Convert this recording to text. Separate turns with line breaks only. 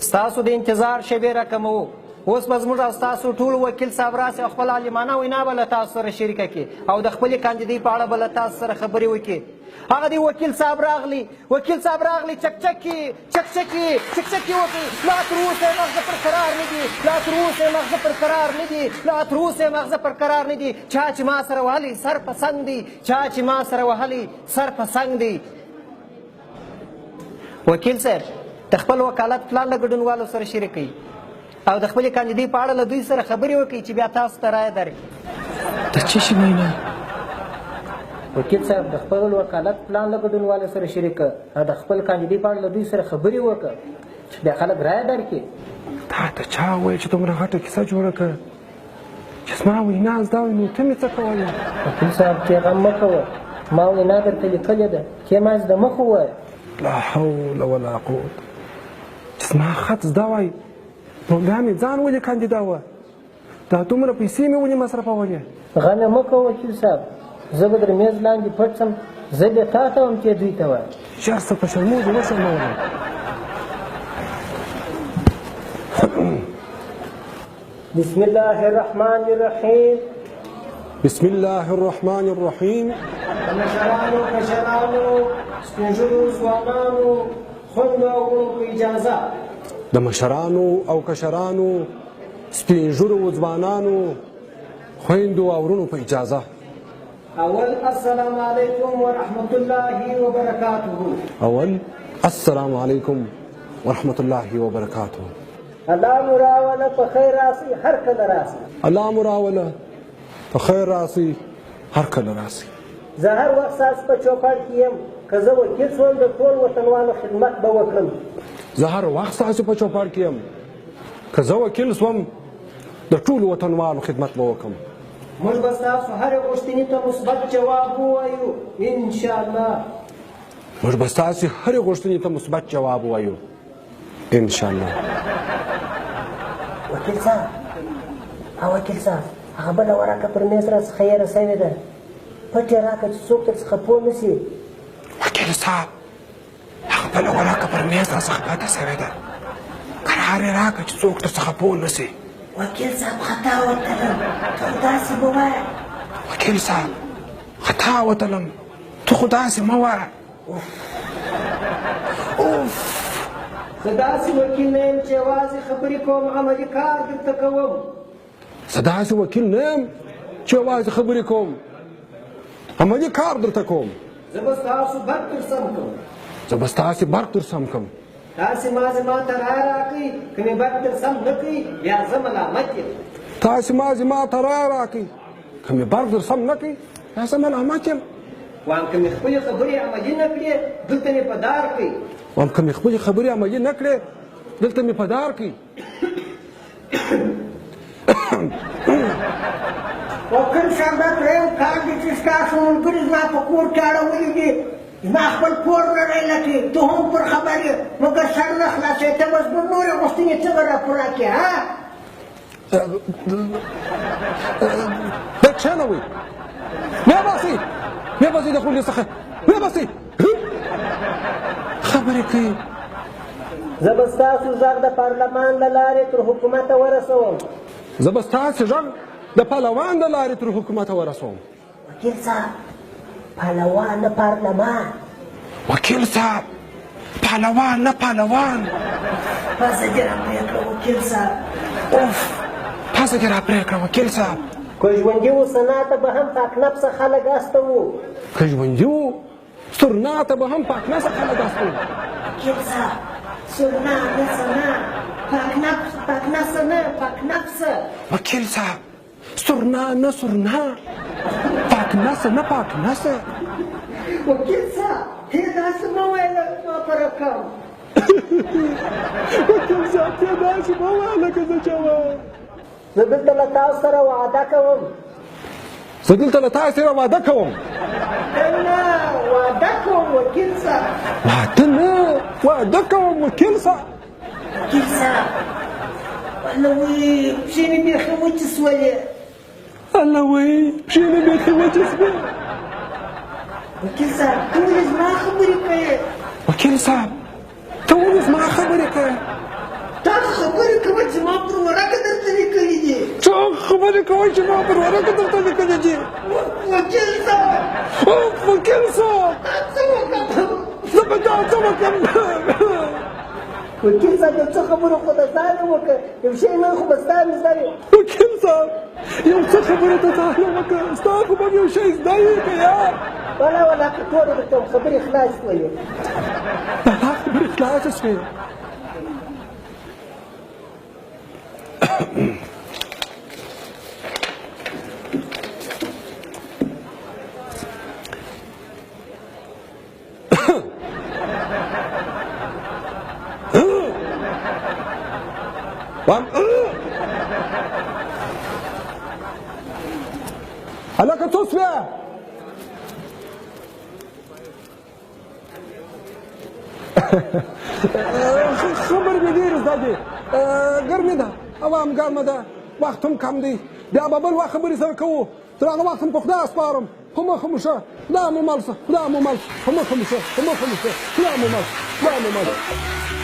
ستاسو د انتظار شیبې راکموو. اوس به زموږ او ستاسو ټول وکیل صاحب راسي او خپل عالمانه وینا به له تاسو سره شریکه کړي او د خپلې کاندیدۍ په اړه به له تاسو سره خبرې وکړي. هغه دی وکیل صاحب راغلی چکچکي وکړي. لا تر اوسه یې مغزه پر قرار نه دي چا چې ما سره وهلي سر په سنګ دی. وکیل صاحب د خپل وکالت پلان له ګډونوالو سره شریک کړي او د خپلې کاندیدۍ په اړه له دوی سره خبرې وکړي چې بیا تاسو ته رایه درکړي.
د څه شي وینا؟
وکیل صاحب د خپل وکالت پلان له ګډونوالو سره شریک کړه او د خپل کاندیدۍ په اړه له دوی سره خبرې وکړه چې بیا خلک رایه درکړي.
تا ته چا وویل چې دومره غټه کیسه جوړه کړه چې زما وینا زده وي نو ته مې څه کولی؟
وکیل صاحب ته غم مه کوه، ما وینا درته لیکلې ده، ته ما زده مخ ووایه.
لا حول ولا قوت. چې زما خط زده وای نو بیا مې ځان ولې کاندیدا دا دومره پیسې مې ولې مصرفولې؟
غم یې مه کوه وکیل صاحب، زه به در میز لاندې پټ شم، زه بیا تا ته وم چې دوی ته وایم.
ژر څه په شرمو دې وشرمولم.
بسم الله الرحمن الرحیم.
بسم الله الرحمن الرحیم.
د مشرانو کشرانو سپین ږیرو ځوانانو خویندو او وروڼو په اجازه
د مشرانو او کشرانو سپین ږیرو ځوانانو خویندو او وروڼو په اجازه
اول السلام علیکم ورحمت الله وبرکاته.
اول السلام علیکم ورحمت الله وبرکاته.
الله مو راوله په خیر راسي هر کله راسي.
الله مو راوله په خیر راسي هر کله راسي.
زه هر وخت ستاسو په چوپړ کې یم، که زه وکیل شوم د ټول وطنوالو خدمت به وکړم.
زه هر وخت ستاسو په چوپړ کې یم، که زه وکیل شوم د ټولو وطنوالو خدمت به وکړم.
موږ به ستاسو هرې غوښتنې ته مثبت جواب ووایو انشاءالله.
موږ به ستاسو هرې غوښتنې ته مثبت جواب ووایو انشاءالله.
وکیل صاحب وکیل صاحب هغه بله ورقه پر میز راڅخه هېره سوې ده، پټ یې راکړه چې څوک درڅخه پوه نه سي.
وکیل صاحب هغه بله ورقه پر میز راڅخه پاتې سوې ده، قرار یې راکړه چې څوک درڅخه پوه نه سي.
وکیل صاحب خطا وتلم، ته خو داسې مه وایه.
وکیل صاحب خطا وتلم، ته خو داسې مه وایه.
زه داسې وکیل نه یم چې یوازې خبرې کوم، عملي کار درته کوم.
زه داسې وکیل نه یم چې یوازې خبرې کوم، عملي کار درته کوم.
زه به ستاسو برق ترسم کوم.
زه به ستاسې برق ترسم کوم.
تاسې ما ته رایه راکړئ، که مې برق ترسم نه کړي بیا زه ملامت یم.
تاسې ما ته رایه راکړئ، که مې برق ترسم نه کړي بیا زه ملامت یم.
وایم که مې خپلې خبرې عملي نه کړې دلته مې په دار کړئ.
وایم که مې خپلې خبرې عملي نه کړې دلته مې په دار کړئ.
وکیل صاحب دا درېیم کال دی چې ستاسو ملګري زما په کور کې اړولي دي، زما خپل کور نړۍ لټوي، ته هم پر خبر یې، مګر سر نه خلاصوې، ته به زموږ نورې غوښتنې څه به راپوره کړې
دا کښېنوئ، بیا باسئ د خولې څخه، بیا باسئ. خبرې کوي.
زه به ستاسو غږ د پارلمان له لارې تر حکومته ورسوم.
زه به ستاسې غږ د پهلوان د لارې تر حکومته ورسوم.
وکیل صاحب پهلوان نه پارلمان.
وکیل صاحب پهلوان نه پهلوان.
پزه دې راپرېږده وکیل صاحب.
پزه دې راپرېږده وکیل صاحب.
که ژوندي وو سنا ته به هم پاک نفسه خلک استه وو.
که ژوندي وو سرنا ته به هم پاک نفسه خلک استه وو.
وکیل صاحب سرنا نه سنا، پاک نفسه نه پاک نفسه.
وکیل صاحب سرنا نه سرنا، پاک نفسه نه پاک نفسه.
وکیل صاحب ته داسې مه وایه ما په رقم.
وکیل صاحب ته داسې مه وایه لکه زه چې وایم.
زه دلته له تاسو سره وعده کوم.
زه دلته له تاسو سره وعده کوم.
نه وعده کوم وکیل صاحب.
وعده نه وعده کوم وکیل صاحب.
وکیل صاحب الله وایي پښې مې بیخي وچې سولې.
الله وایي پښې مې بیخي وچې سوې.
وکیل صاحب ته ولې زما خبرې کوې؟
وکیل صاحب ته ولې زما خبرې کوې؟ خبرې کوئ چې ما پر ورقه درته لیکلي دي
وکیل صاحب
وکیل صاحب
څه وکړم
زه به دا څه وکړم
وکیل صاحب یو څه خبرو خو د ځان وکړه یو شی نه خو به ستا مې زده وي
وکیل صاحب یو څه خبره ته ځان وکړه ستا خو به یو شی زده وي که یار
ولا که ټولې درته خبرې خلاص شوې
دا خبرې خلاصه شوې هلکه څه شوې خبرې مې ډېرې زده دي ګرمي ده هوا هم ګرمه ده وخت هم کم دی بیا به بل وخت خبرې سره کوو تر هغه وخت هم په خدای سپارم خو مخه مو شه خدای مو مل شه خدای مو مل شه خو مخه مو شه خو مخه مو شه خدای مو مل شه خدای مو مل شه